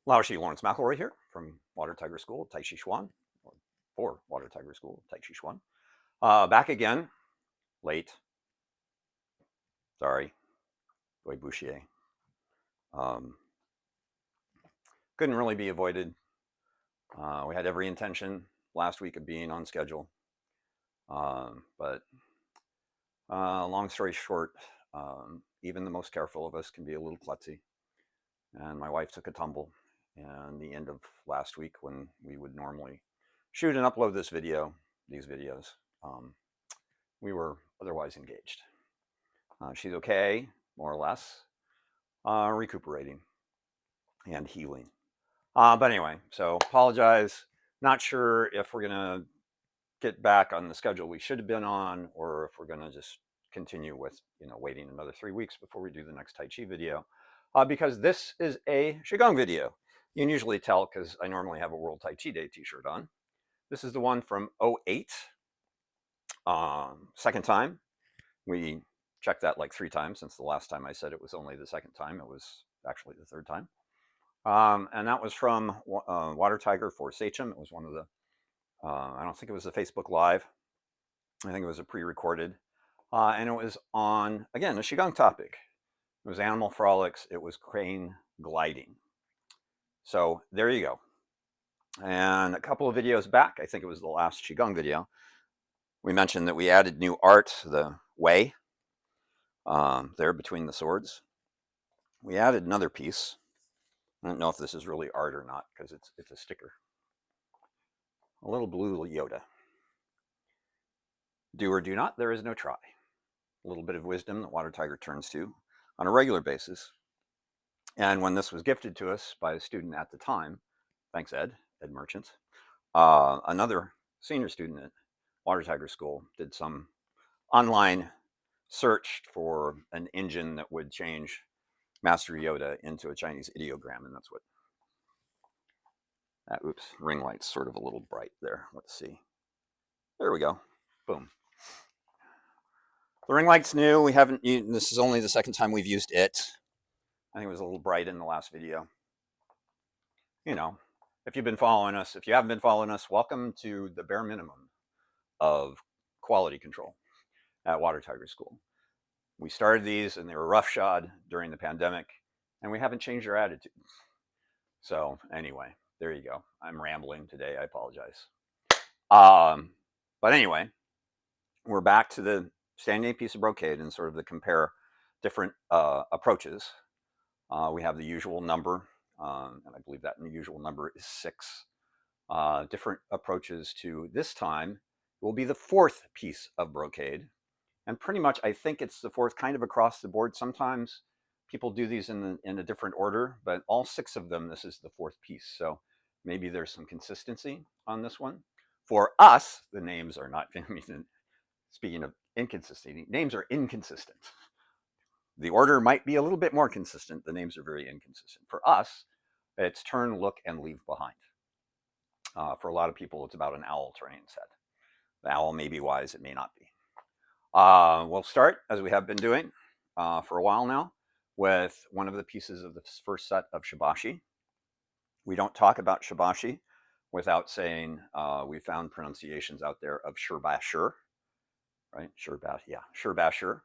Laoshi Lawrence McElroy here from Water Tiger School, Taiji Chuan, or for Water Tiger School, Taiji Chuan. Back again, late. Sorry, Boy Bouchier. Couldn't really be avoided. We had every intention last week of being on schedule. But long story short, even the most careful of us can be a little klutzy. And my wife took a tumble. And the end of last week, when we would normally shoot and upload these videos, we were otherwise engaged. She's okay, more or less, recuperating and healing. But anyway, so apologize. Not sure if we're going to get back on the schedule we should have been on, or if we're going to just continue with, waiting another 3 weeks before we do the next Tai Chi video, because this is a Qigong video. You can usually tell because I normally have a World Tai Chi Day t-shirt on. This is the one from 08. Second time. We checked that like 3 times since the last time I said it was only the second time. It was actually the third time. And that was from Water Tiger for Sachem. It was one of the, I don't think it was a Facebook Live. I think it was a pre-recorded. And it was on, again, a Qigong topic. It was animal frolics. It was crane gliding. So there you go. And a couple of videos back, I think it was the last Qigong video, we mentioned that we added new art, the way, there between the swords. We added another piece. I don't know if this is really art or not because it's a sticker. A little blue Yoda. Do or do not, there is no try. A little bit of wisdom that Water Tiger turns to on a regular basis. And when this was gifted to us by a student at the time, thanks Ed Merchant, another senior student at Water Tiger School did some online search for an engine that would change Master Yoda into a Chinese ideogram, and that's what that, oops, ring light's sort of a little bright there. Let's see. There we go. Boom. The ring light's new. We haven't used, this is only the second time we've used it. I think it was a little bright in the last video. If you've been following us, if you haven't been following us, welcome to the bare minimum of quality control at Water Tiger School. We started these and they were roughshod during the pandemic, and we haven't changed our attitude. So anyway, there you go. I'm rambling today. I apologize. But anyway, we're back to the standing piece of brocade and sort of the compare different approaches. We have the usual number, and I believe that the usual number is 6. Different approaches to this time will be the 4th piece of brocade. And pretty much, I think it's the 4th kind of across the board. Sometimes people do these in a different order, but all 6 of them, this is the 4th piece. So maybe there's some consistency on this one. For us, the names are not, speaking of inconsistency, names are inconsistent. The order might be a little bit more consistent. The names are very inconsistent. For us, it's turn, look, and leave behind. For a lot of people, it's about an owl terrain set. The owl may be wise, it may not be. We'll start, as we have been doing for a while now, with one of the pieces of the first set of Shibashi. We don't talk about Shibashi without saying we found pronunciations out there of Shirbashur, right? Shirbashur.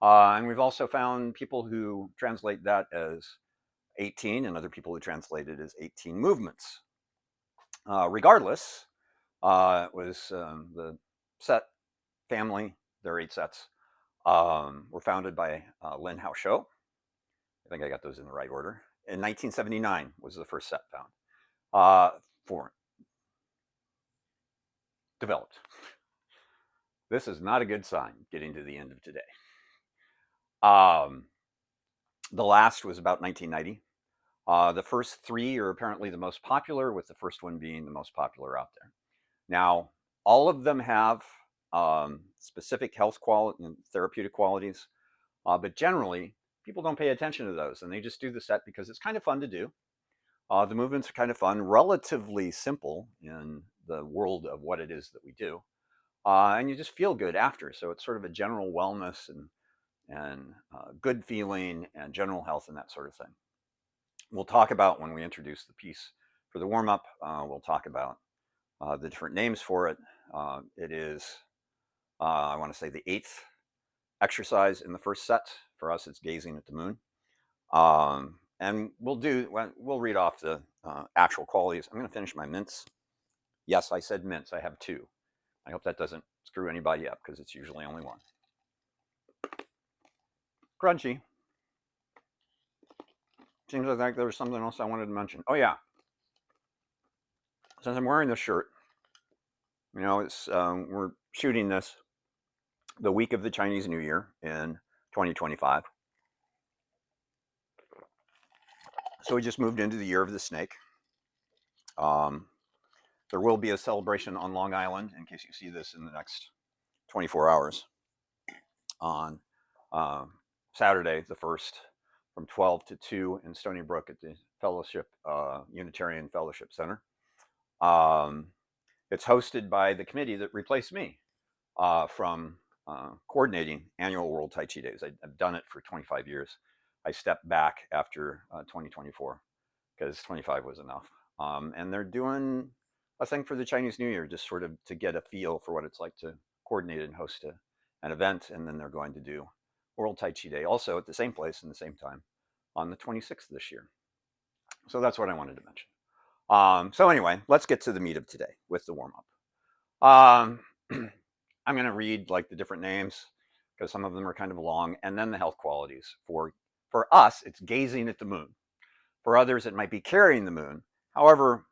And we've also found people who translate that as 18 and other people who translate it as 18 movements. Regardless, it was the set family, there are 8 sets, were founded by Lin Hao Shou. I think I got those in the right order. In 1979 was the first set found. Developed. This is not a good sign getting to the end of today. The last was about 1990. The first 3 are apparently the most popular, with the first one being the most popular out there. Now, all of them have specific health quality and therapeutic qualities, but generally, people don't pay attention to those, and they just do the set because it's kind of fun to do. The movements are kind of fun, relatively simple in the world of what it is that we do, and you just feel good after. So it's sort of a general wellness and good feeling and general health and that sort of thing. We'll talk about, when we introduce the piece for the warm-up, we'll talk about the different names for it. It is, I want to say, the 8th exercise in the first set. For us, it's gazing at the moon. And we'll read off the actual qualities. I'm going to finish my mints. Yes, I said mints. I have 2. I hope that doesn't screw anybody up, because it's usually only 1. Crunchy. Seems like there was something else I wanted to mention. Oh yeah, since I'm wearing this shirt, it's we're shooting this the week of the Chinese New Year in 2025. So we just moved into the year of the snake. There will be a celebration on Long Island, in case you see this in the next 24 hours, on Saturday the 1st, from 12 to 2 in Stony Brook at the Fellowship Unitarian Fellowship Center. It's hosted by the committee that replaced me from coordinating annual World Tai Chi Days. I've done it for 25 years. I stepped back after 2024 because 25 was enough. And they're doing a thing for the Chinese New Year, just sort of to get a feel for what it's like to coordinate and host an event. And then they're going to do World Tai Chi Day also at the same place and the same time on the 26th this year. So that's what I wanted to mention. So anyway, let's get to the meat of today with the warm-up. I'm going to read like the different names, because some of them are kind of long, and then the health qualities. For us, it's gazing at the moon. For others, it might be carrying the moon. However,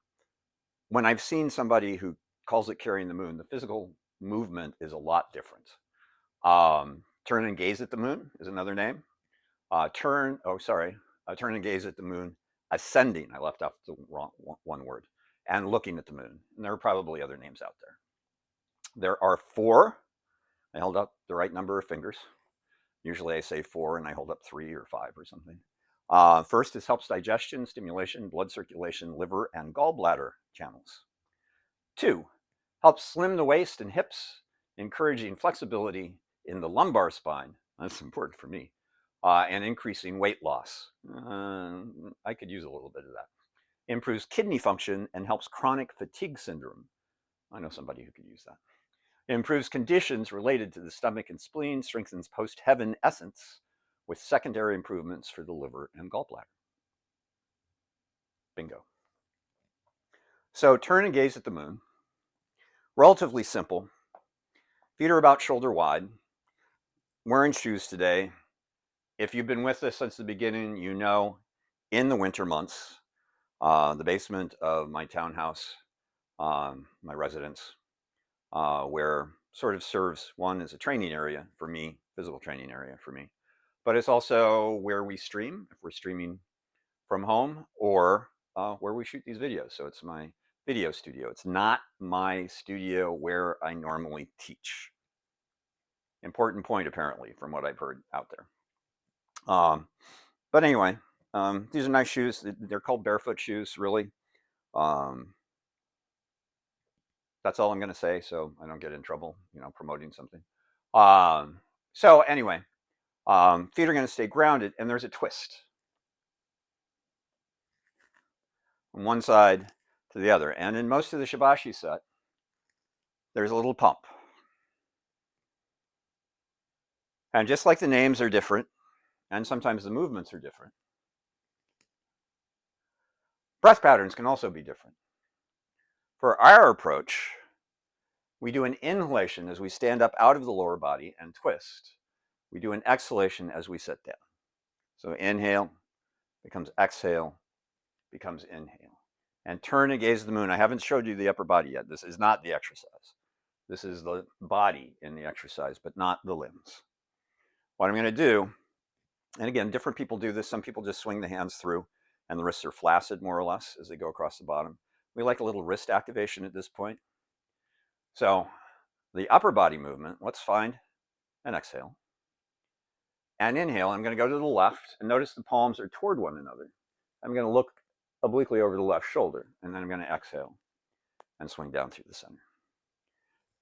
when I've seen somebody who calls it carrying the moon, the physical movement is a lot different. Turn and gaze at the moon is another name. Turn and gaze at the moon, ascending. I left off the wrong one word. And looking at the moon. And there are probably other names out there. There are 4. I held up the right number of fingers. Usually I say 4 and I hold up 3 or 5 or something. First is helps digestion, stimulation, blood circulation, liver, and gallbladder channels. 2, helps slim the waist and hips, encouraging flexibility in the lumbar spine. That's important for me. And increasing weight loss. I could use a little bit of that. Improves kidney function and helps chronic fatigue syndrome. I know somebody who could use that. It improves conditions related to the stomach and spleen, strengthens post-heaven essence, with secondary improvements for the liver and gallbladder. Bingo. So turn and gaze at the moon. Relatively simple. Feet are about shoulder wide. Wearing shoes today. If you've been with us since the beginning, you know in the winter months, the basement of my townhouse, my residence, where sort of serves one as a training area for me, physical training area for me. But it's also where we stream, if we're streaming from home, or where we shoot these videos. So it's my video studio. It's not my studio where I normally teach. Important point, apparently, from what I've heard out there. But anyway, these are nice shoes. They're called barefoot shoes, really. That's all I'm going to say, so I don't get in trouble, promoting something. So anyway, feet are going to stay grounded, and there's a twist from one side to the other. And in most of the Shibashi set, there's a little pump. And just like the names are different, and sometimes the movements are different, breath patterns can also be different. For our approach, we do an inhalation as we stand up out of the lower body and twist. We do an exhalation as we sit down. So inhale becomes exhale, becomes inhale. And turn and gaze at the moon. I haven't showed you the upper body yet. This is not the exercise. This is the body in the exercise, but not the limbs. What I'm going to do, and again, different people do this. Some people just swing the hands through and the wrists are flaccid more or less as they go across the bottom. We like a little wrist activation at this point. So the upper body movement, let's find an exhale. And inhale, I'm going to go to the left, and notice the palms are toward one another. I'm going to look obliquely over the left shoulder, and then I'm going to exhale and swing down through the center.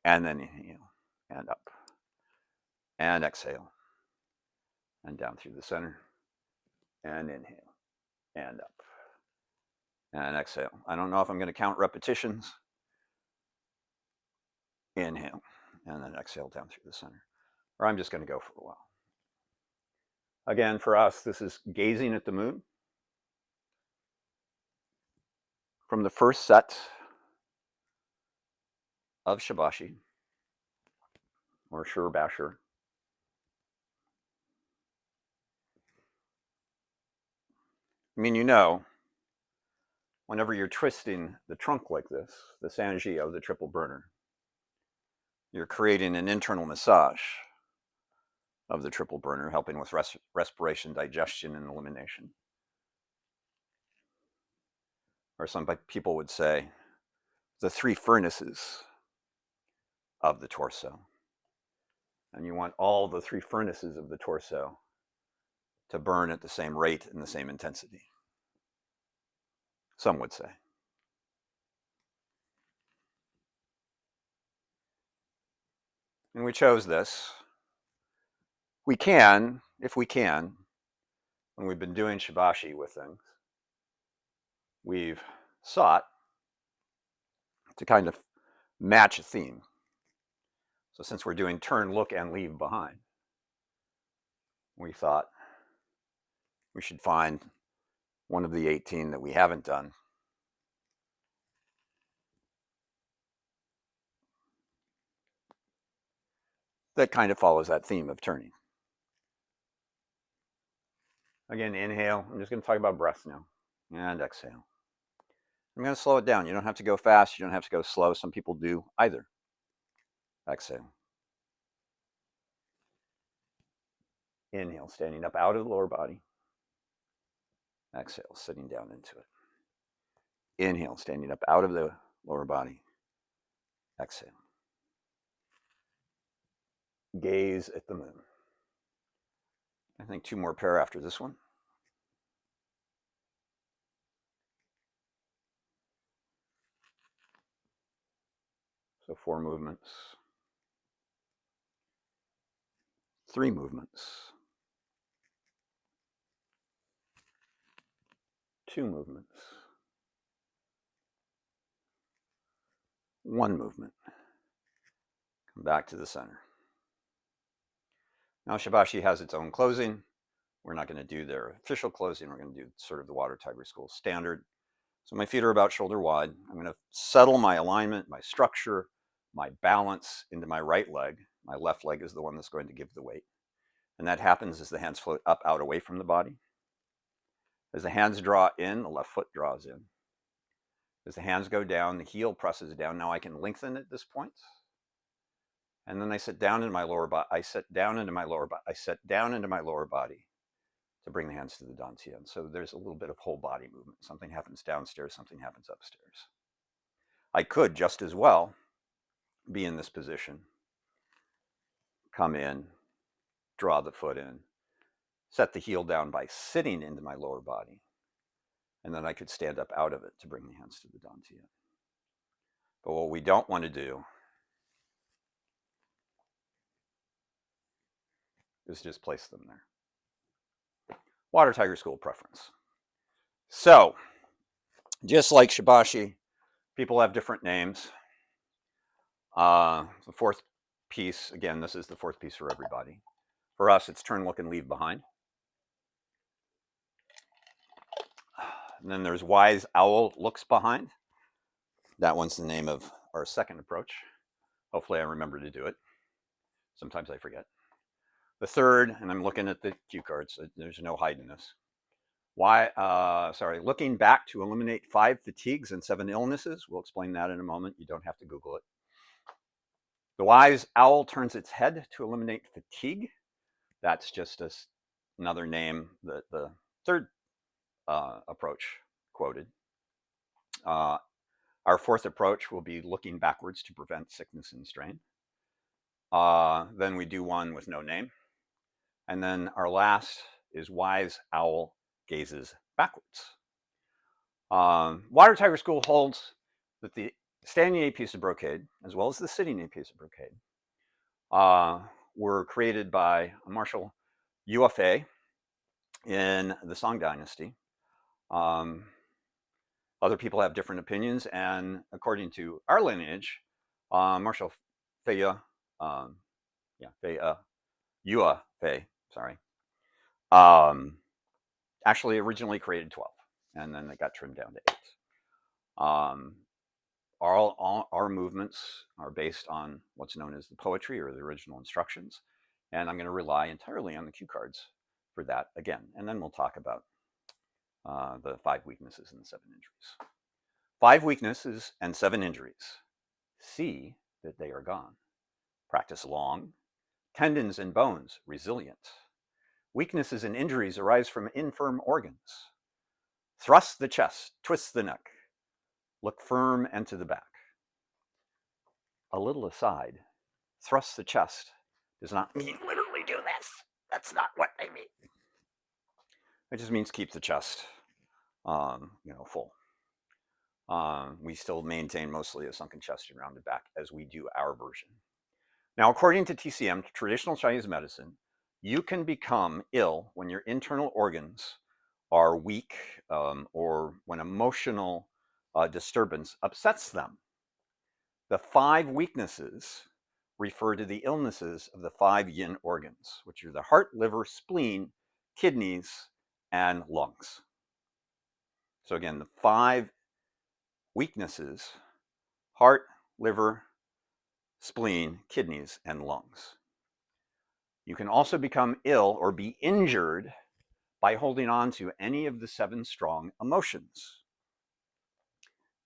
And then inhale, and up, and exhale, and down through the center, and inhale, and up. And exhale. I don't know if I'm going to count repetitions. Inhale, and then exhale down through the center. Or I'm just going to go for a while. Again, for us, this is gazing at the moon. From the first set of Shibashi, or Shibashi. I mean, whenever you're twisting the trunk like this, the Sanji of the triple burner, you're creating an internal massage of the triple burner, helping with respiration, digestion, and elimination. Or some people would say, the three furnaces of the torso. And you want all the three furnaces of the torso to burn at the same rate and the same intensity. Some would say. And we chose this. We can, if we can, when we've been doing Shibashi with things, we've sought to kind of match a theme. So since we're doing turn, look, and leave behind, we thought we should find one of the 18 that we haven't done. That kind of follows that theme of turning. Again, inhale. I'm just going to talk about breath now. And exhale. I'm going to slow it down. You don't have to go fast. You don't have to go slow. Some people do either. Exhale. Inhale, standing up out of the lower body. Exhale, sitting down into it. Inhale, standing up out of the lower body. Exhale. Gaze at the moon. I think 2 more pair after this one. So 4 movements. 3 movements. 2 movements. 1 movement. Come back to the center. Now Shibashi has its own closing. We're not going to do their official closing. We're going to do sort of the Water Tiger School standard. So my feet are about shoulder wide. I'm going to settle my alignment, my structure, my balance into my right leg. My left leg is the one that's going to give the weight. And that happens as the hands float up, out, away from the body. As the hands draw in, the left foot draws in. As the hands go down, the heel presses down. Now I can lengthen at this point. And then I sit down in my lower body. I sit down into my lower body. I sit down into my lower body to bring the hands to the dantian. So there's a little bit of whole body movement. Something happens downstairs, something happens upstairs. I could just as well be in this position, come in, draw the foot in, set the heel down by sitting into my lower body, and then I could stand up out of it to bring the hands to the dantian. But what we don't want to do is just place them there. Water Tiger School preference. So, just like Shibashi, people have different names. The 4th piece, again, this is the 4th piece for everybody. For us, it's turn, look, and leave behind. And then there's Wise Owl Looks Behind. That one's the name of our second approach. Hopefully I remember to do it. Sometimes I forget. The third, and I'm looking at the cue cards, so there's no hiding this. Looking back to eliminate 5 fatigues and 7 illnesses. We'll explain that in a moment. You don't have to Google it. The Wise Owl turns its head to eliminate fatigue. That's just another name that the third approach quoted. Our 4th approach will be looking backwards to prevent sickness and strain. Then we do one with no name. And then our last is Wise Owl Gazes Backwards. Water Tiger School holds that the standing A piece of brocade, as well as the sitting A piece of brocade, were created by Marshal UFA in the Song Dynasty. Other people have different opinions, and according to our lineage, Marshall Feiya, Feiya, Yua Fei, sorry, actually originally created 12, and then it got trimmed down to 8. All our movements are based on what's known as the poetry or the original instructions, and I'm going to rely entirely on the cue cards for that again, and then we'll talk about the 5 weaknesses and the 7 injuries. 5 weaknesses and 7 injuries. See that they are gone. Practice long. Tendons and bones resilient. Weaknesses and injuries arise from infirm organs. Thrust the chest, twist the neck. Look firm and to the back. A little aside, thrust the chest does not mean literally do this. That's not what they mean. It just means keep the chest, full. We still maintain mostly a sunken chest and rounded back as we do our version. Now, according to TCM, traditional Chinese medicine, you can become ill when your internal organs are weak or when emotional disturbance upsets them. The 5 weaknesses refer to the illnesses of the 5 yin organs, which are the heart, liver, spleen, kidneys, and lungs. So again, the 5 weaknesses: heart, liver, spleen, kidneys, and lungs. You can also become ill or be injured by holding on to any of the 7 strong emotions: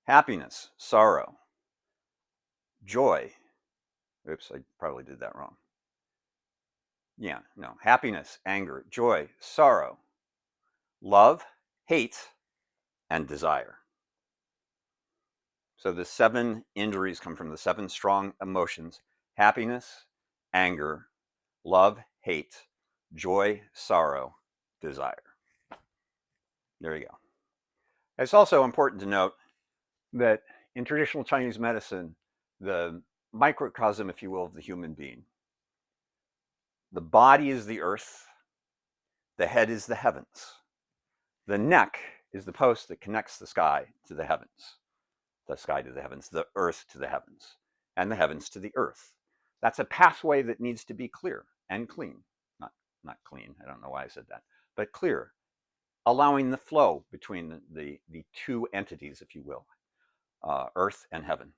happiness, sorrow, joy. Oops, I probably did that wrong. Happiness, anger, joy, sorrow, love, hate, and desire. So the 7 injuries come from the 7 strong emotions: happiness, anger, love, hate, joy, sorrow, desire. There you go. It's also important to note that in traditional Chinese medicine, the microcosm, if you will, of the human being, the body is the earth, the head is the heavens, the neck is the post that connects the sky to the heavens, the sky to the heavens, the earth to the heavens, and the heavens to the earth. That's a pathway that needs to be clear and clean. Not clean, I don't know why I said that, but clear, allowing the flow between the 2 entities, if you will, earth and heaven.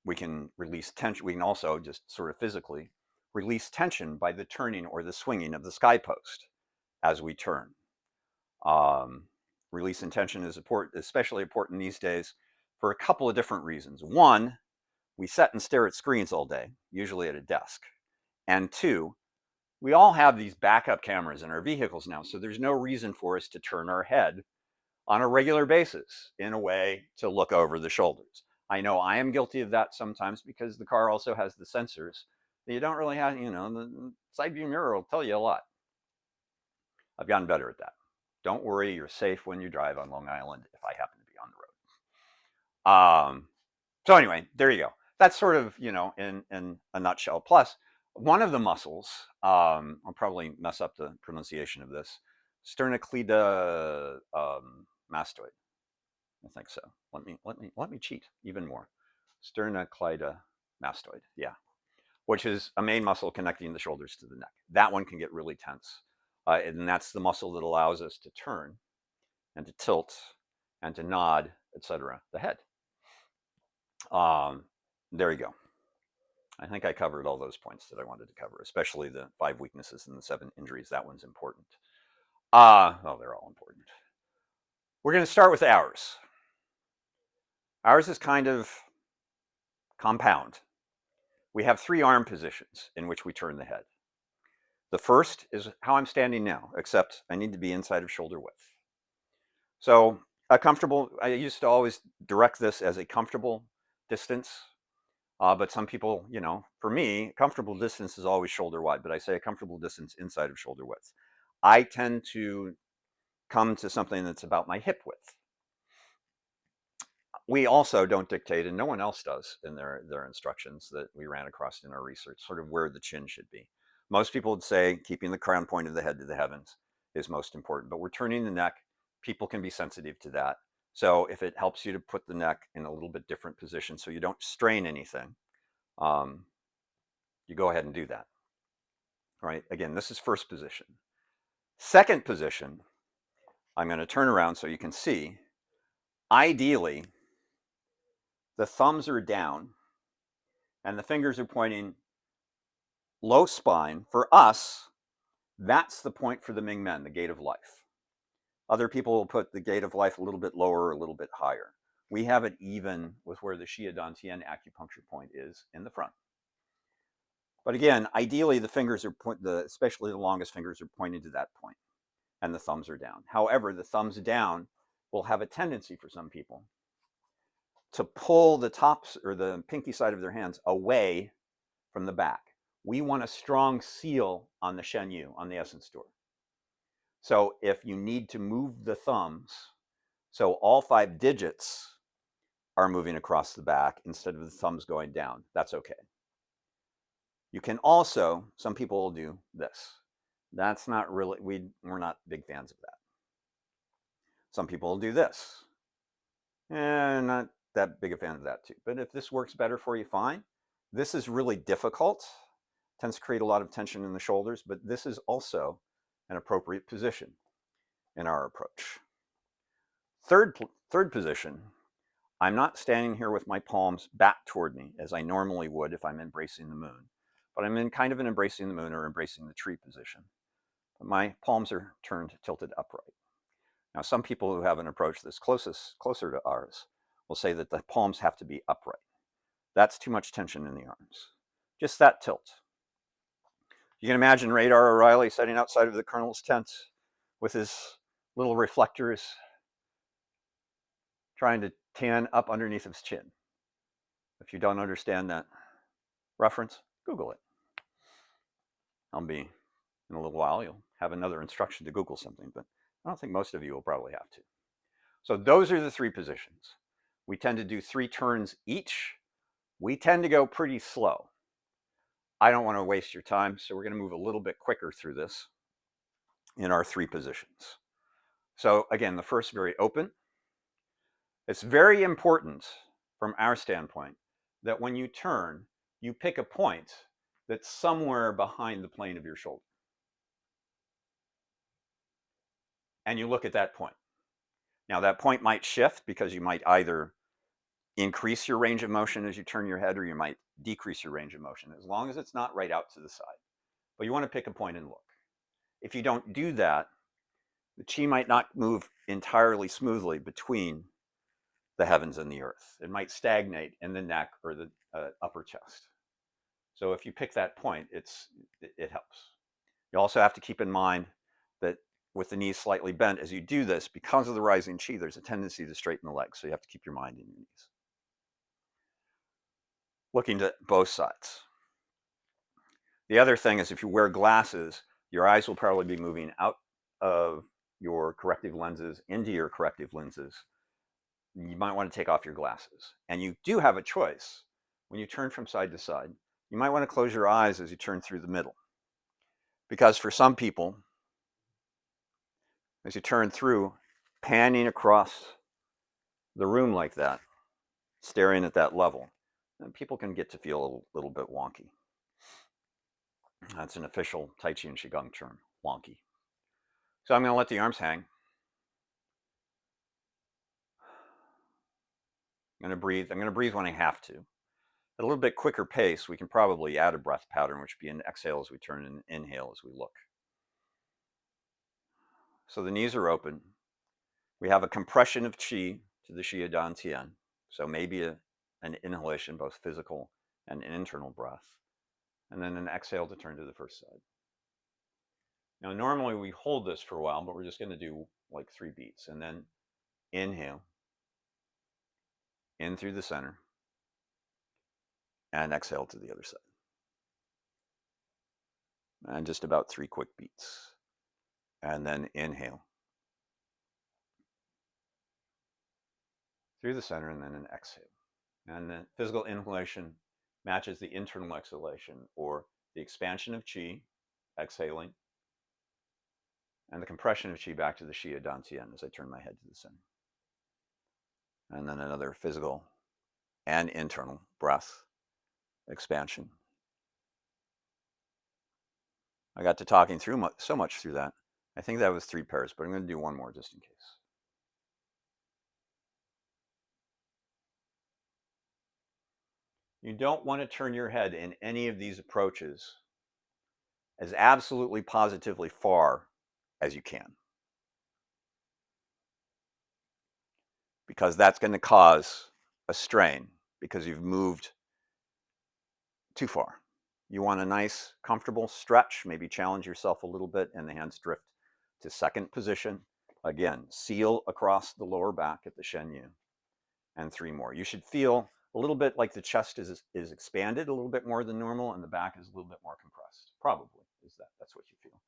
We can release tension. We can also just sort of physically release tension by the turning or the swinging of the sky post as we turn. Releasing tension is especially important these days for a couple of different reasons. 1, we sit and stare at screens all day, usually at a desk. And 2, we all have these backup cameras in our vehicles now, so there's no reason for us to turn our head on a regular basis in a way to look over the shoulders. I know I am guilty of that sometimes because the car also has the sensors that you don't really have, the side view mirror will tell you a lot. I've gotten better at that. Don't worry, you're safe when you drive on Long Island if I happen to be on the road. So anyway, there you go. That's sort of, in a nutshell. Plus, one of the muscles, I'll probably mess up the pronunciation of this, sternocleidomastoid. I think so. Let me cheat even more. Sternocleidomastoid, yeah, which is a main muscle connecting the shoulders to the neck. That one can get really tense, and that's the muscle that allows us to turn and to tilt and to nod, etc. The head. There you go. I think I covered all those points that I wanted to cover, especially the 5 weaknesses and the 7 injuries. That one's important. They're all important. We're going to start with ours. Ours is kind of compound. We have 3 arm positions in which we turn the head. The first is how I'm standing now, except I need to be inside of shoulder width. So I used to always direct this as a comfortable distance, but some people, for me, comfortable distance is always shoulder wide, but I say a comfortable distance inside of shoulder width. I tend to come to something that's about my hip width. We also don't dictate, and no one else does in their instructions that we ran across in our research, sort of where the chin should be. Most people would say keeping the crown point of the head to the heavens is most important. But we're turning the neck. People can be sensitive to that. So if it helps you to put the neck in a little bit different position so you don't strain anything, you go ahead and do that. All right, again, this is first position. Second position, I'm going to turn around so you can see. Ideally, the thumbs are down and the fingers are pointing low spine. For us, that's the point for the Ming Men, the gate of life. Other people will put the gate of life a little bit lower or a little bit higher. We have it even with where the Xia Dantian acupuncture point is in the front. But again, ideally, the fingers are especially the longest fingers are pointing to that point, and the thumbs are down. However, the thumbs down will have a tendency for some people to pull the tops or the pinky side of their hands away from the back. We want a strong seal on the Shen Yu, on the essence door. So if you need to move the thumbs, so all 5 digits are moving across the back instead of the thumbs going down, that's okay. You can also, some people will do this. That's not really, we're not big fans of that. Some people will do this. Not that big a fan of that too. But if this works better for you, fine. This is really difficult. Tends to create a lot of tension in the shoulders, but this is also an appropriate position in our approach. Third position, I'm not standing here with my palms back toward me as I normally would if I'm embracing the moon, but I'm in kind of an embracing the moon or embracing the tree position. But my palms are tilted upright. Now, some people who have an approach that's closer to ours will say that the palms have to be upright. That's too much tension in the arms. Just that tilt. You can imagine Radar O'Reilly sitting outside of the colonel's tent with his little reflectors trying to tan up underneath his chin. If you don't understand that reference, Google it. I'll be, in a little while, you'll have another instruction to Google something, but I don't think most of you will probably have to. So those are the 3 positions. We tend to do 3 turns each. We tend to go pretty slow. I don't want to waste your time, so we're going to move a little bit quicker through this in our 3 positions. So again, the first, very open. It's very important from our standpoint that when you turn, you pick a point that's somewhere behind the plane of your shoulder. And you look at that point. Now, that point might shift because you might either increase your range of motion as you turn your head, or you might decrease your range of motion, as long as it's not right out to the side. But you want to pick a point and look. If you don't do that, the chi might not move entirely smoothly between the heavens and the earth. It might stagnate in the neck or the upper chest. So if you pick that point, it helps. You also have to keep in mind that with the knees slightly bent, as you do this, because of the rising chi, there's a tendency to straighten the legs. So you have to keep your mind in your knees. Looking to both sides. The other thing is, if you wear glasses, your eyes will probably be moving out of your corrective lenses into your corrective lenses. You might want to take off your glasses. And you do have a choice. When you turn from side to side, you might want to close your eyes as you turn through the middle. Because for some people, as you turn through, panning across the room like that, staring at that level, people can get to feel a little bit wonky. That's an official Taiji and Qigong term, wonky. So I'm going to let the arms hang. I'm going to breathe when I have to. At a little bit quicker pace, we can probably add a breath pattern, which would be an exhale as we turn and an inhale as we look. So the knees are open. We have a compression of qi to the Xia Dan Tian. So maybe an inhalation, both physical and an internal breath. And then an exhale to turn to the first side. Now, normally we hold this for a while, but we're just going to do like 3 beats. And then inhale, in through the center, and exhale to the other side. And just about 3 quick beats. And then inhale through the center, and then an exhale. And the physical inhalation matches the internal exhalation, or the expansion of qi, exhaling, and the compression of Qi back to the Xia Dantian as I turn my head to the center. And then another physical and internal breath expansion. I got to talking through so much through that. I think that was 3 pairs, but I'm going to do one more just in case. You don't want to turn your head in any of these approaches as absolutely positively far as you can, because that's going to cause a strain because you've moved too far. You want a nice, comfortable stretch, maybe challenge yourself a little bit, and the hands drift to second position. Again, seal across the lower back at the Shen Yu, and 3 more. You should feel a little bit like the chest is expanded a little bit more than normal, and the back is a little bit more compressed. Probably is that. That's what you feel.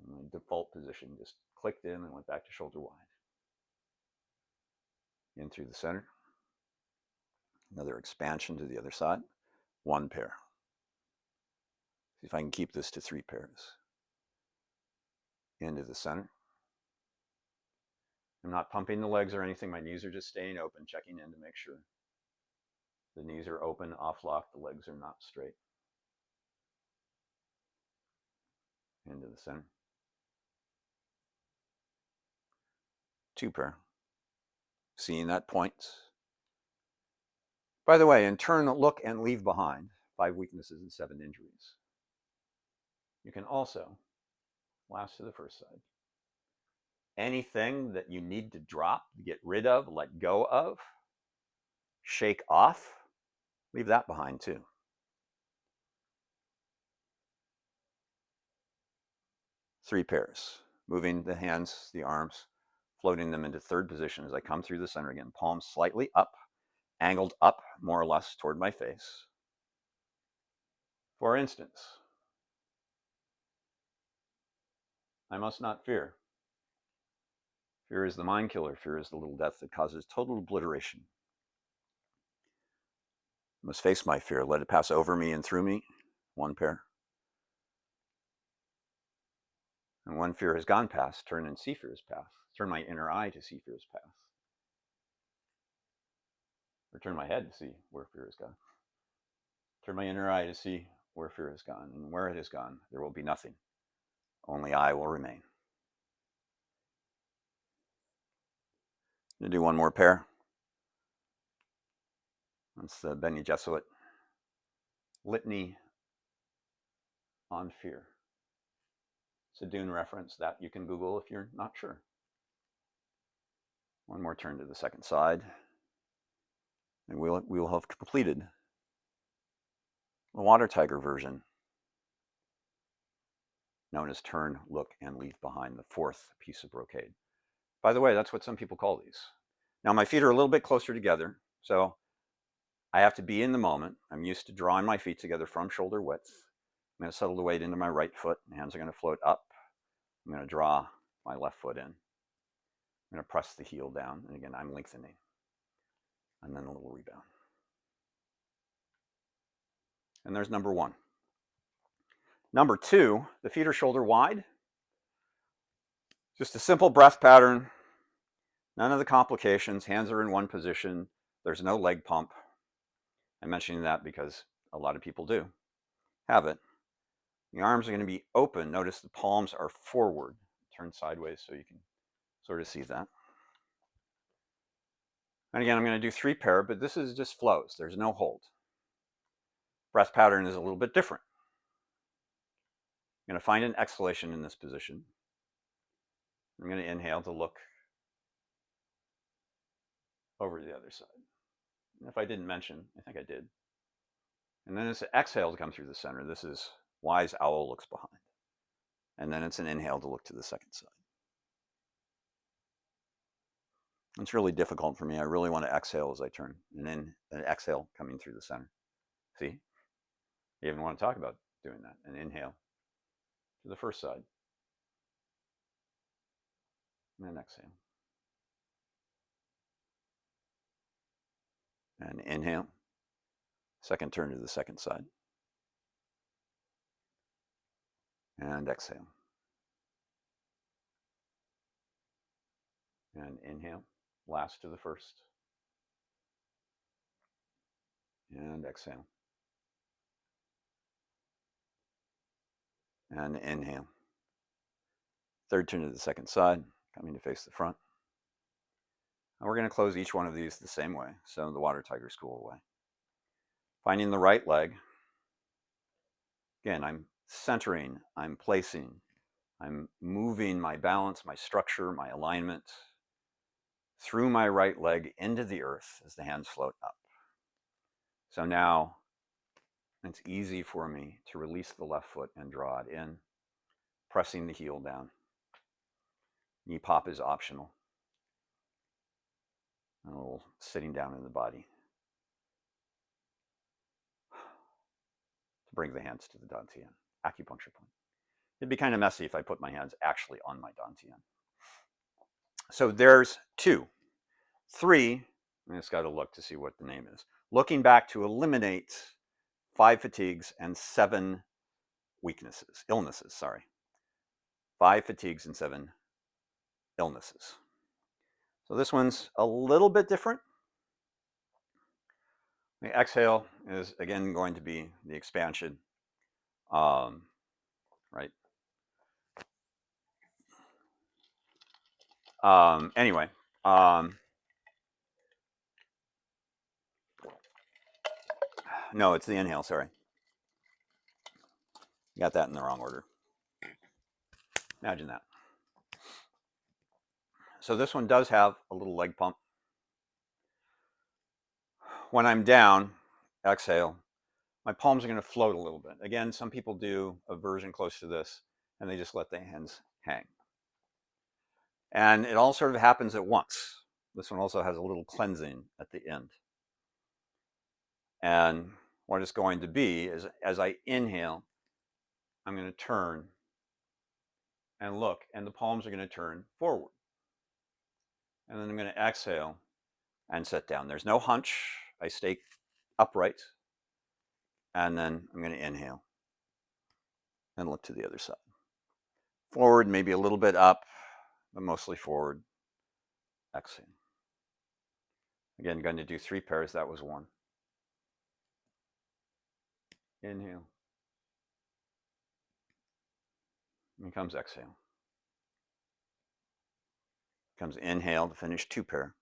And my default position just clicked in and went back to shoulder wide. In through the center. Another expansion to the other side. 1 pair. See if I can keep this to 3 pairs. Into the center. I'm not pumping the legs or anything. My knees are just staying open, checking in to make sure the knees are open, off lock, the legs are not straight. Into the center. 2 pair. Seeing that point. By the way, in turn, look and leave behind 5 weaknesses and 7 injuries. You can also, last to the first side, anything that you need to drop, get rid of, let go of, shake off, leave that behind too. 3 pairs, moving the hands, the arms, floating them into third position as I come through the center again. Palms slightly up, angled up more or less toward my face. For instance, I must not fear. Fear is the mind killer. Fear is the little death that causes total obliteration. I must face my fear. Let it pass over me and through me. 1 pair. And when fear has gone past, turn and see fear's path. Turn my inner eye to see fear's path. Or turn my head to see where fear has gone. Turn my inner eye to see where fear has gone. And where it has gone, there will be nothing. Only I will remain. I'm going to do 1 more pair. That's the Bene Gesserit Litany on Fear. It's a Dune reference that you can Google if you're not sure. 1 more turn to the second side. And we will have completed the water tiger version, known as turn, look, and leave behind, the 4th piece of brocade. By the way, that's what some people call these. Now my feet are a little bit closer together, so I have to be in the moment. I'm used to drawing my feet together from shoulder width. I'm going to settle the weight into my right foot. My hands are going to float up. I'm going to draw my left foot in. I'm going to press the heel down. And again, I'm lengthening. And then a little rebound. And there's number 1. Number 2, the feet are shoulder wide. Just a simple breath pattern. None of the complications. Hands are in one position. There's no leg pump. I'm mentioning that because a lot of people do have it. The arms are going to be open. Notice the palms are forward. Turn sideways so you can sort of see that. And again, I'm going to do 3 pair, but this is just flows. There's no hold. Breath pattern is a little bit different. I'm going to find an exhalation in this position. I'm going to inhale to look over to the other side. And if I didn't mention, I think I did. And then it's an exhale to come through the center. This is wise owl looks behind. And then it's an inhale to look to the second side. It's really difficult for me. I really want to exhale as I turn. And then an exhale coming through the center. See? You even want to talk about doing that. An inhale to the first side. And then exhale. And inhale. Second turn to the second side. And exhale. And inhale, last to the first. And exhale. And inhale. Third turn to the second side, coming to face the front. And we're going to close each one of these the same way, so the water tiger school way. Finding the right leg. Again, I'm centering, I'm placing, I'm moving my balance, my structure, my alignment through my right leg into the earth as the hands float up. So now it's easy for me to release the left foot and draw it in, pressing the heel down. Knee pop is optional. And a little sitting down in the body to bring the hands to the dantian, acupuncture point. It'd be kind of messy if I put my hands actually on my dantian. So there's 2. 3, I just got to look to see what the name is. Looking back to eliminate 5 fatigues and 7 illnesses, sorry. 5 fatigues and 7 illnesses. So this one's a little bit different. The exhale is again going to be the expansion, right? Anyway, no, it's the inhale, sorry. Got that in the wrong order. Imagine that. So this one does have a little leg pump. When I'm down, exhale, my palms are going to float a little bit. Again, some people do a version close to this, and they just let the hands hang. And it all sort of happens at once. This one also has a little cleansing at the end. And what it's going to be is, as I inhale, I'm going to turn and look, and the palms are going to turn forward. And then I'm going to exhale and sit down. There's no hunch. I stay upright. And then I'm going to inhale and look to the other side. Forward, maybe a little bit up, but mostly forward. Exhale. Again, going to do 3 pairs. That was 1. Inhale. Here comes exhale. Comes inhale to finish 2 pair.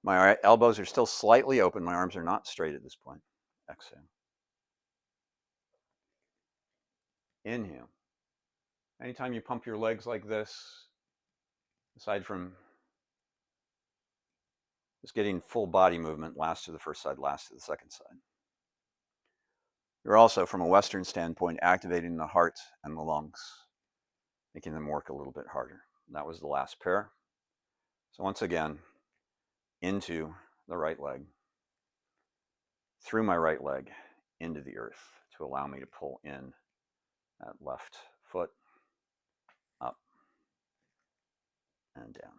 My elbows are still slightly open. My arms are not straight at this point. Exhale. Inhale. Anytime you pump your legs like this, aside from just getting full body movement, last to the first side, last to the second side, you're also, from a Western standpoint, activating the heart and the lungs, making them work a little bit harder. That was the last pair. So once again, into the right leg, through my right leg, into the earth to allow me to pull in that left foot, up and down.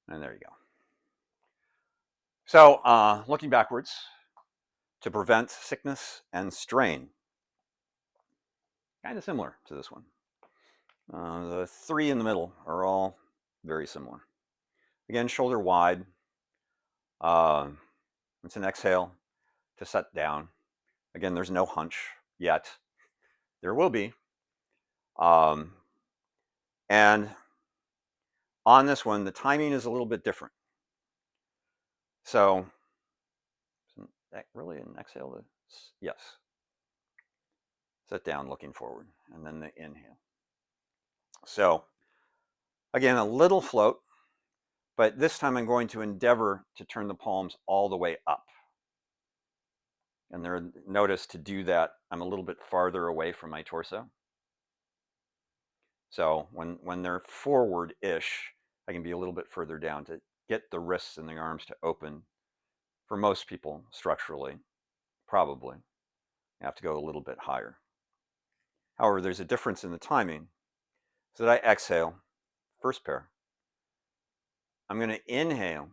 And there you go. So looking backwards, to prevent sickness and strain. Kind of similar to this one. The 3 in the middle are all very similar. Again, shoulder wide. It's an exhale to set down. Again, there's no hunch yet. There will be. And on this one, the timing is a little bit different. So, really an exhale to, yes. Sit down looking forward, and then the inhale. So, again, a little float, but this time I'm going to endeavor to turn the palms all the way up. And there, notice to do that, I'm a little bit farther away from my torso. So when they're forward-ish, I can be a little bit further down to get the wrists and the arms to open. For most people, structurally, probably, you have to go a little bit higher. However, there's a difference in the timing. So that I exhale, first pair. I'm going to inhale,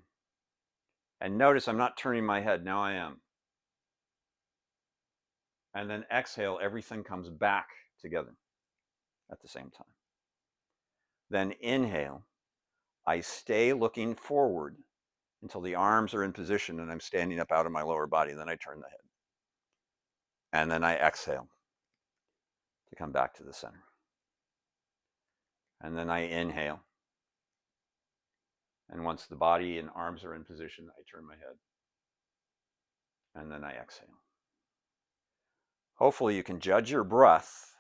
and notice I'm not turning my head. Now I am. And then exhale, everything comes back together. at the same time. Then inhale. I stay looking forward until the arms are in position and I'm standing up out of my lower body. Then I turn the head. And then I exhale to come back to the center. And then I inhale. And once the body and arms are in position, I turn my head. And then I exhale. Hopefully you can judge your breath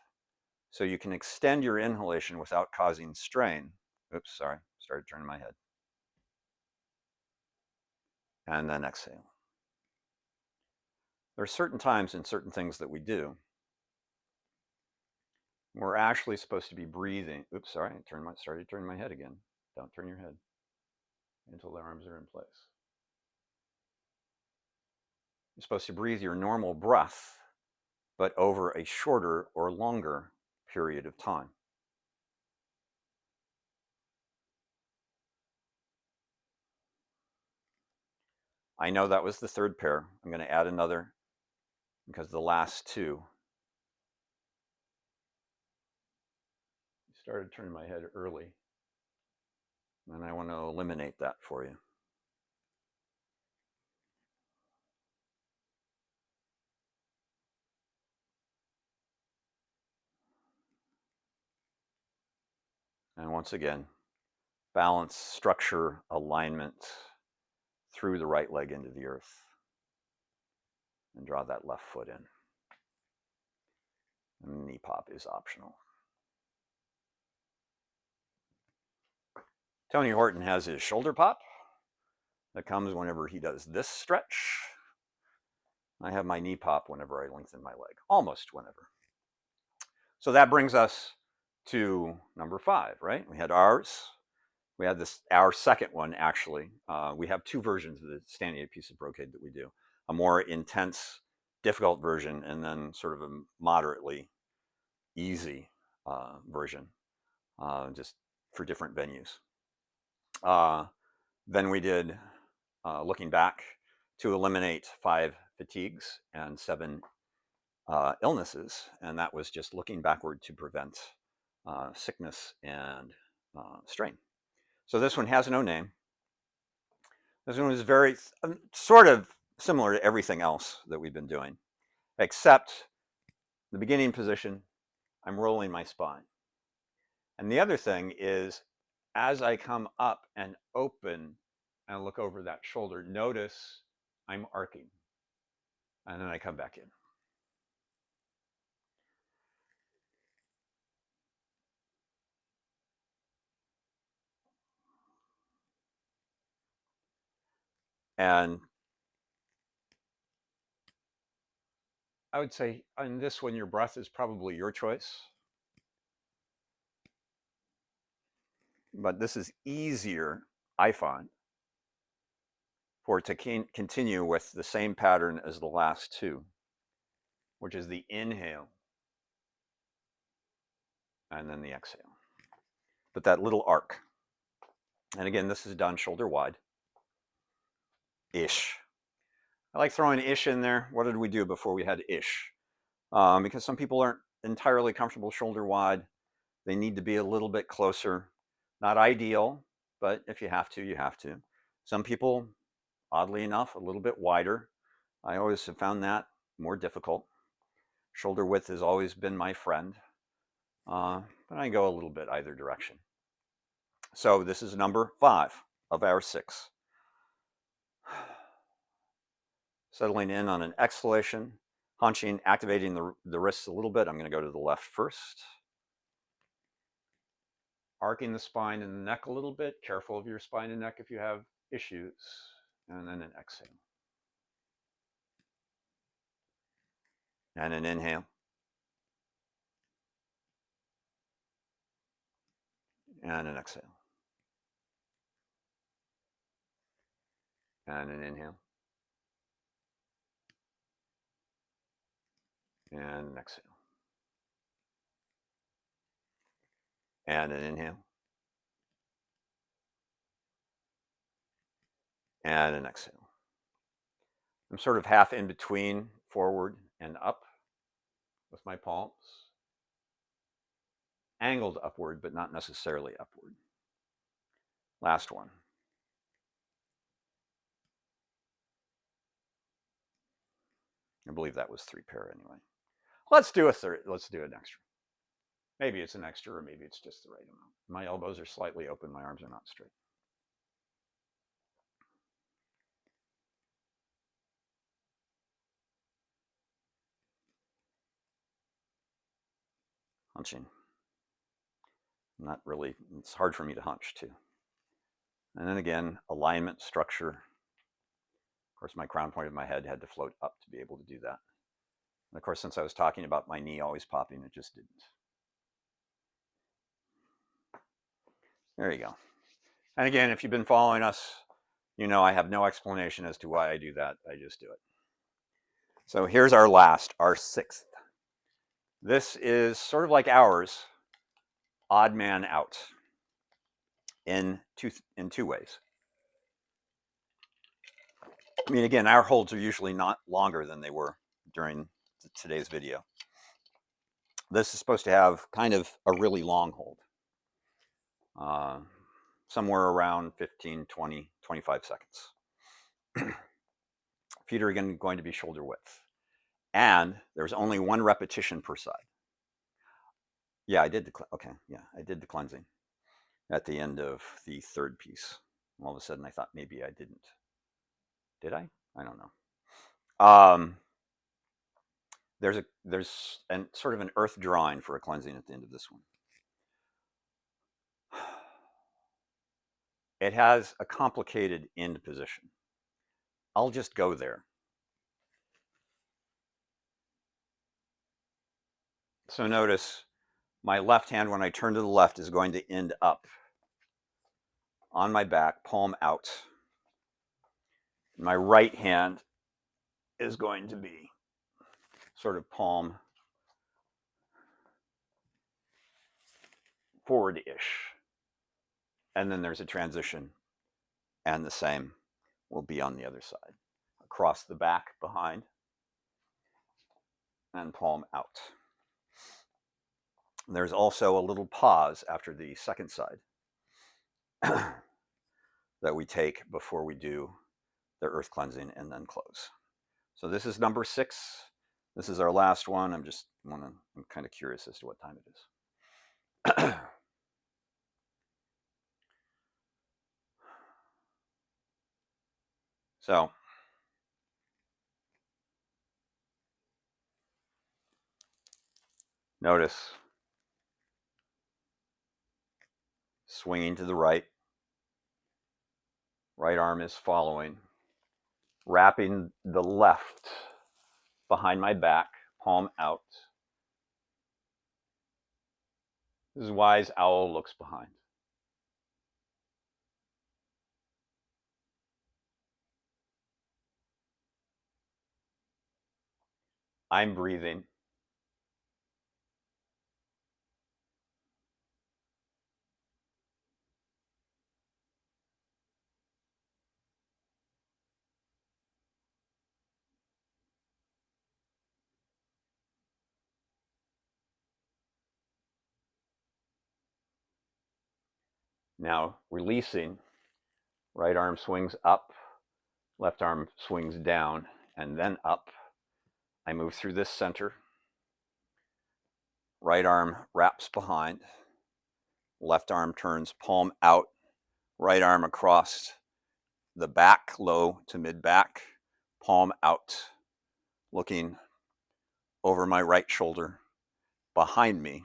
so you can extend your inhalation without causing strain. Oops, sorry, started turning my head. And then exhale. There are certain times and certain things that we do. We're actually supposed to be breathing. Oops, sorry, I started turning my head again. Don't turn your head until the arms are in place. You're supposed to breathe your normal breath, but over a shorter or longer period of time. I know that was the third pair. I'm going to add another because the last two started turning my head early, and I want to eliminate that for you. And once again, balance, structure, alignment through the right leg into the earth. And draw that left foot in. And knee pop is optional. Tony Horton has his shoulder pop that comes whenever he does this stretch. I have my knee pop whenever I lengthen my leg, almost whenever. So that brings us to number 5, right? We had ours. We had our second one, actually. We have 2 versions of the standing piece of brocade that we do. A more intense, difficult version, and then sort of a moderately easy version, just for different venues. Then we did looking back to eliminate 5 fatigues and 7 illnesses, and that was just looking backward to prevent sickness and strain. So this one has no name. This one is very sort of similar to everything else that we've been doing, except the beginning position, I'm rolling my spine. And the other thing is, as I come up and open and look over that shoulder, notice I'm arcing. And then I come back in. And I would say on this one, your breath is probably your choice. But this is easier, I find, for it to continue with the same pattern as the last 2, which is the inhale and then the exhale. But that little arc. And again, this is done shoulder wide. Ish. I like throwing ish in there. What did we do before we had ish? Because some people aren't entirely comfortable shoulder wide. They need to be a little bit closer. Not ideal, but if you have to, you have to. Some people, oddly enough, a little bit wider. I always have found that more difficult. Shoulder width has always been my friend, but I go a little bit either direction. So this is number 5 of our 6. Settling in on an exhalation, hunching, activating the wrists a little bit. I'm going to go to the left first. Arcing the spine and the neck a little bit. Careful of your spine and neck if you have issues. And then an exhale. And an inhale. And an exhale. And an inhale. And an exhale. And an inhale. And an exhale. I'm sort of half in between forward and up with my palms. angled upward, but not necessarily upward. Last one. I believe that was 3 pair anyway. Let's do a third. Let's do an extra. Maybe it's an extra, or maybe it's just the right amount. My elbows are slightly open. My arms are not straight. Hunching. Not really. It's hard for me to hunch too. And then again, alignment, structure. Of course, my crown point of my head had to float up to be able to do that. And of course, since I was talking about my knee always popping, it just didn't. There you go. And again, if you've been following us, you know I have no explanation as to why I do that. I just do it. So here's our last, our 6th. This is sort of like ours, odd man out in two ways. I mean, again, our holds are usually not longer than they were during today's video. This is supposed to have kind of a really long hold. Somewhere around 15, 20, 25 seconds. Feet are again going to be shoulder width. And there's only 1 repetition per side. Yeah, I did the cleansing at the end of the 3rd piece. All of a sudden I thought maybe I didn't. Did I? I don't know. There's sort of an earth drawing for a cleansing at the end of this one. It has a complicated end position. I'll just go there. So notice my left hand, when I turn to the left, is going to end up on my back, palm out. My right hand is going to be sort of palm forward-ish. And then there's a transition, and the same will be on the other side. Across the back, behind, and palm out. There's also a little pause after the second side that we take before we do the earth cleansing and then close. So this is number 6. This is our last one. I'm kind of curious as to what time it is. So notice swinging to the right. Right arm is following. Wrapping the left behind my back, palm out. This is wise owl looks behind. I'm breathing. Now releasing. Right arm swings up, left arm swings down, and then up. I move through this center. Right arm wraps behind. Left arm turns palm out. Right arm across the back, low to mid back, palm out, looking over my right shoulder behind me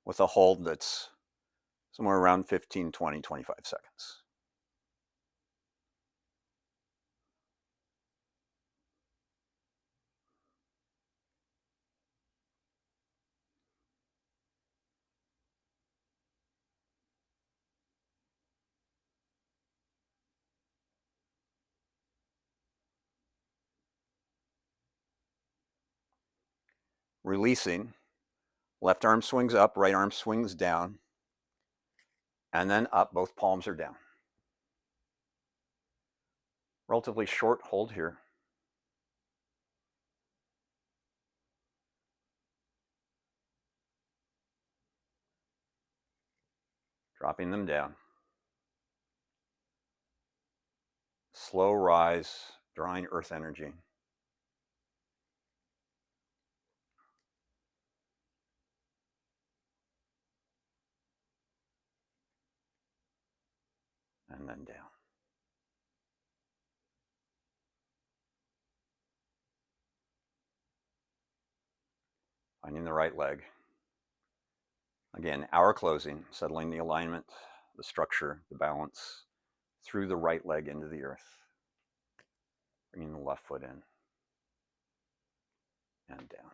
with a hold that's somewhere around 15, 20, 25 seconds. Releasing, left arm swings up, right arm swings down, and then up, both palms are down. Relatively short hold here. dropping them down. Slow rise, drawing earth energy. And then down. Finding the right leg. Again, our closing, settling the alignment, the structure, the balance through the right leg into the earth. Bringing the left foot in and down.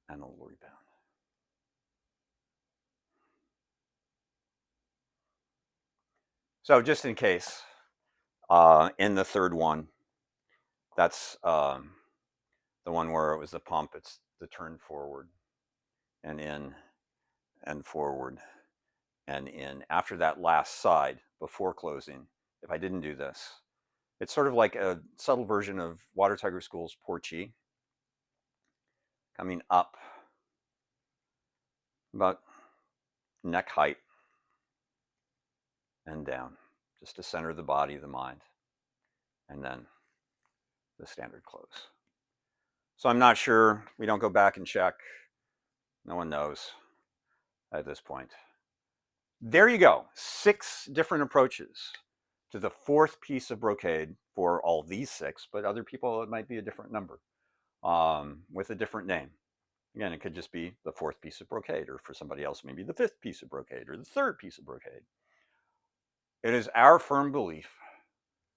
And a little rebound. So just in case, in the third one, that's the one where it was the pump. It's the turn forward and in and forward and in. After that last side, before closing, if I didn't do this, it's sort of like a subtle version of Water Tiger School's Por Chi. Coming up about neck height and down, just to center the body, the mind, and then the standard close. So I'm not sure. We don't go back and check. No one knows at this point. There you go. 6 different approaches to the 4th piece of brocade for all these 6, but other people it might be a different number with a different name. Again, it could just be the 4th piece of brocade, or for somebody else, maybe the 5th piece of brocade, or the 3rd piece of brocade. It is our firm belief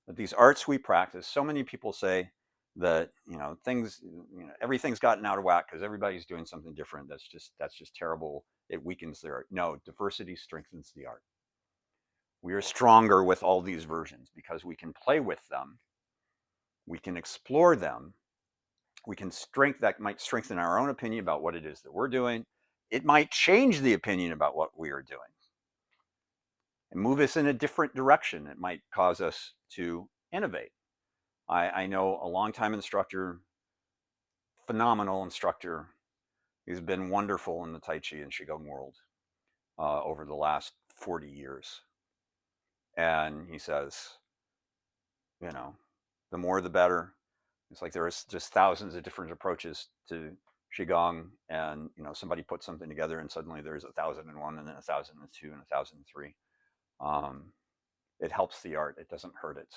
that these arts we practice, so many people say that, things, everything's gotten out of whack because everybody's doing something different. That's just terrible. It weakens their art. No, diversity strengthens the art. We are stronger with all these versions because we can play with them. We can explore them. We can that might strengthen our own opinion about what it is that we're doing. It might change the opinion about what we are doing and move us in a different direction. It might cause us to innovate. I know a longtime instructor, phenomenal instructor. He's been wonderful in the Tai Chi and Qigong world over the last 40 years. And he says, the more the better. It's like there's just thousands of different approaches to Qigong, and somebody puts something together and suddenly there's 1,001 and then 1,002 and 1,003. It helps the art. It doesn't hurt it.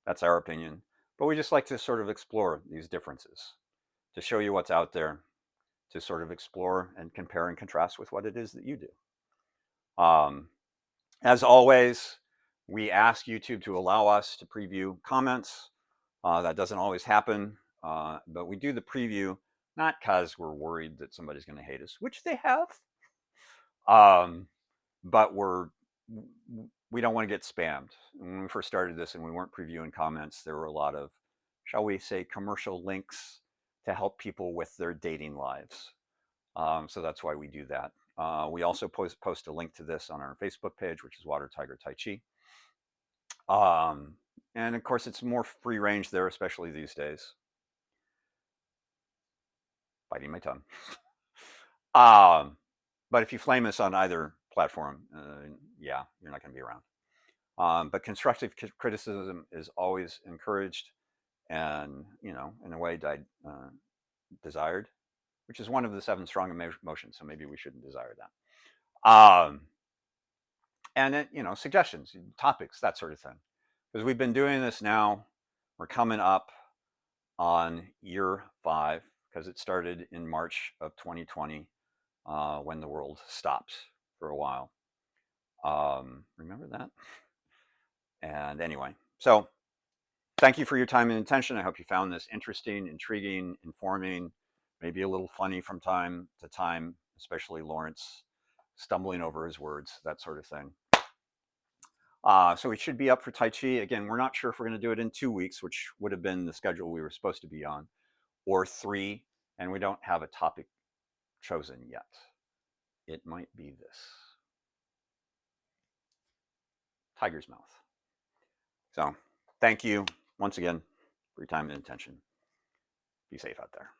That's our opinion. But we just like to sort of explore these differences, to show you what's out there, to sort of explore and compare and contrast with what it is that you do. As always, we ask YouTube to allow us to preview comments. That doesn't always happen, but we do the preview not because we're worried that somebody's going to hate us, which they have, but we don't want to get spammed. When we first started this and we weren't previewing comments, there were a lot of, shall we say, commercial links to help people with their dating lives. So that's why we do that. We also post a link to this on our Facebook page, which is Water Tiger Tai Chi. And of course, it's more free range there, especially these days. Biting my tongue. But if you flame us on either platform, yeah, you're not going to be around. But constructive criticism is always encouraged and, in a way, desired, which is one of the 7 strong emotions. So maybe we shouldn't desire that. And, suggestions, topics, that sort of thing. Because we've been doing this now, we're coming up on year 5, because it started in March of 2020 when the world stopped for a while. Remember that? And anyway, so thank you for your time and attention. I hope you found this interesting, intriguing, informing, maybe a little funny from time to time, especially Lawrence stumbling over his words, that sort of thing. So we should be up for Tai Chi. Again, we're not sure if we're going to do it in 2 weeks, which would have been the schedule we were supposed to be on, or 3, and we don't have a topic chosen yet. It might be this. Tiger's mouth. So thank you once again for your time and attention. Be safe out there.